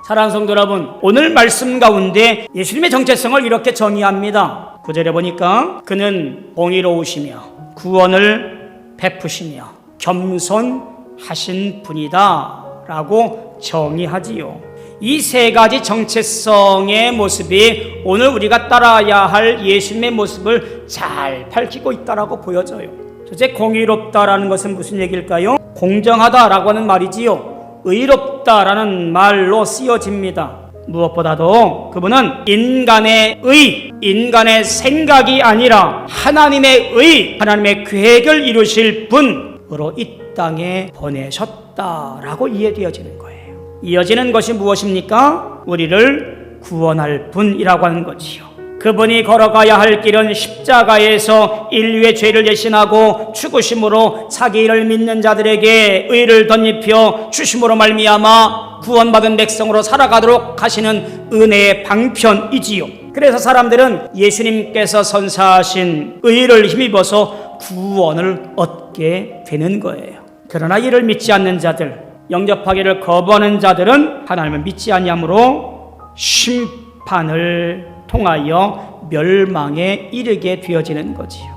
사랑하는 성도 여러분, 오늘 말씀 가운데 예수님의 정체성을 이렇게 정의합니다. 9절에 보니까 그는 공의로우시며 구원을 베푸시며 겸손하신 분이다 라고 정의하지요. 이 세 가지 정체성의 모습이 오늘 우리가 따라야 할 예수님의 모습을 잘 밝히고 있다라고 보여져요. 첫째, 공의롭다라는 것은 무슨 얘기일까요? 공정하다라고 하는 말이지요. 의롭다라는 말로 쓰여집니다. 무엇보다도 그분은 인간의 의, 인간의 생각이 아니라 하나님의 의, 하나님의 계획을 이루실 분으로 이 땅에 보내셨다라고 이해되어지는 거예요. 이어지는 것이 무엇입니까? 우리를 구원할 분이라고 하는 거지요. 그분이 걸어가야 할 길은 십자가에서 인류의 죄를 대신하고 죽으심으로 자기를 믿는 자들에게 의를 덧입혀 주심으로 말미암아 구원받은 백성으로 살아가도록 하시는 은혜의 방편이지요. 그래서 사람들은 예수님께서 선사하신 의를 힘입어서 구원을 얻게 되는 거예요. 그러나 이를 믿지 않는 자들, 영접하기를 거부하는 자들은 하나님을 믿지 아니하므로 심판을 통하여 멸망에 이르게 되어지는 거지요.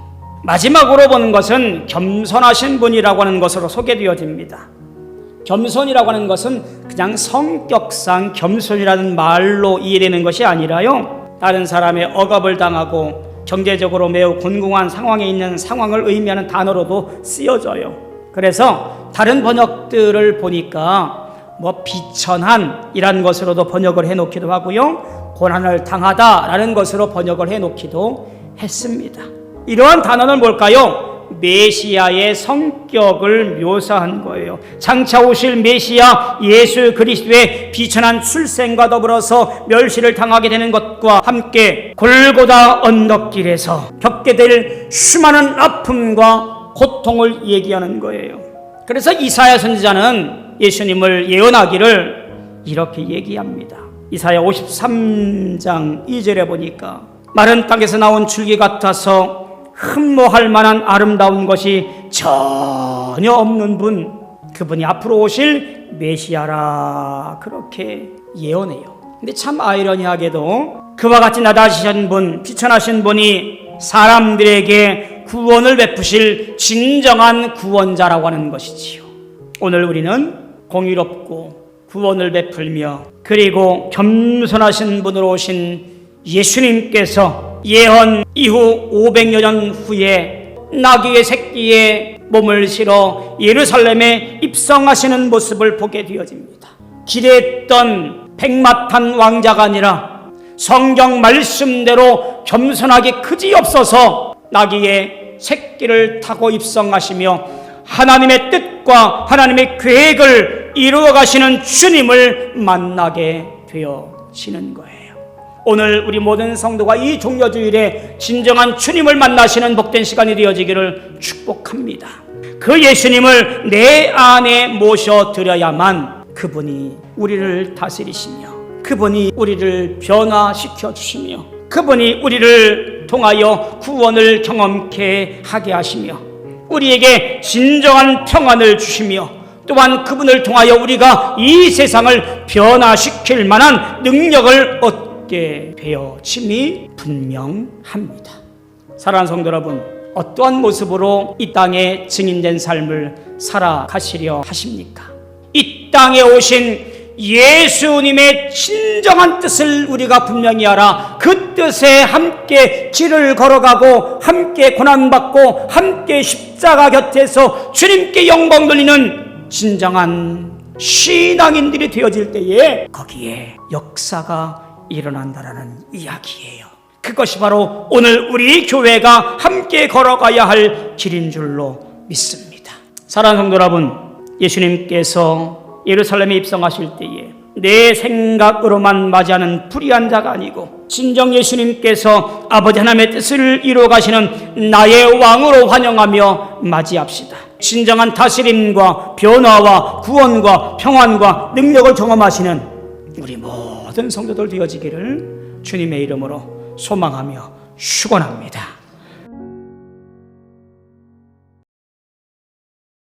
마지막으로 보는 것은 겸손하신 분이라고 하는 것으로 소개되어집니다. 겸손이라고 하는 것은 그냥 성격상 겸손이라는 말로 이해되는 것이 아니라요, 다른 사람의 억압을 당하고 경제적으로 매우 곤궁한 상황에 있는 상황을 의미하는 단어로도 쓰여져요. 그래서 다른 번역들을 보니까 비천한이라는 것으로도 번역을 해놓기도 하고요, 고난을 당하다라는 것으로 번역을 해놓기도 했습니다. 이러한 단어는 뭘까요? 메시아의 성격을 묘사한 거예요. 장차 오실 메시아 예수 그리스도의 비천한 출생과 더불어서 멸시를 당하게 되는 것과 함께 골고다 언덕길에서 겪게 될 수많은 아픔과 고통을 얘기하는 거예요. 그래서 이사야 선지자는 예수님을 예언하기를 이렇게 얘기합니다. 이사야 53장 2절에 보니까 마른 땅에서 나온 줄기 같아서 흠모할 만한 아름다운 것이 전혀 없는 분, 그분이 앞으로 오실 메시아라, 그렇게 예언해요. 근데 참 아이러니하게도 그와 같이 낮아지신 분, 비천하신 분이 사람들에게 구원을 베푸실 진정한 구원자라고 하는 것이지요. 오늘 우리는 공의롭고 구원을 베풀며 그리고 겸손하신 분으로 오신 예수님께서 예언 이후 500여 년 후에 나귀의 새끼에 몸을 실어 예루살렘에 입성하시는 모습을 보게 되어집니다. 기대했던 백마탄 왕자가 아니라 성경 말씀대로 겸손하게 그지없어서 나귀의 새끼를 타고 입성하시며 하나님의 뜻과 하나님의 계획을 이루어 가시는 주님을 만나게 되어지는 거예요. 오늘 우리 모든 성도가 이 종려주일에 진정한 주님을 만나시는 복된 시간이 되어지기를 축복합니다. 그 예수님을 내 안에 모셔드려야만 그분이 우리를 다스리시며 그분이 우리를 변화시켜 주시며 그분이 우리를 통하여 구원을 경험케 하게 하시며 우리에게 진정한 평안을 주시며 또한 그분을 통하여 우리가 이 세상을 변화시킬 만한 능력을 얻게 되어짐이 분명합니다. 사랑하는 성도 여러분, 어떠한 모습으로 이 땅에 증인된 삶을 살아가시려 하십니까? 이 땅에 오신 예수님의 진정한 뜻을 우리가 분명히 알아 그 뜻에 함께 길을 걸어가고 함께 고난받고 함께 십자가 곁에서 주님께 영광 돌리는 진정한 신앙인들이 되어질 때에 거기에 역사가 일어난다라는 이야기예요. 그것이 바로 오늘 우리 교회가 함께 걸어가야 할 길인 줄로 믿습니다. 사랑하는 성도 여러분, 예수님께서 예루살렘에 입성하실 때에 내 생각으로만 맞이하는 불의한 자가 아니고 진정 예수님께서 아버지 하나님의 뜻을 이루어 가시는 나의 왕으로 환영하며 맞이합시다. 진정한 다스림과 변화와 구원과 평안과 능력을 경험하시는 우리 모든 성도들 되어지기를 주님의 이름으로 소망하며 축원합니다.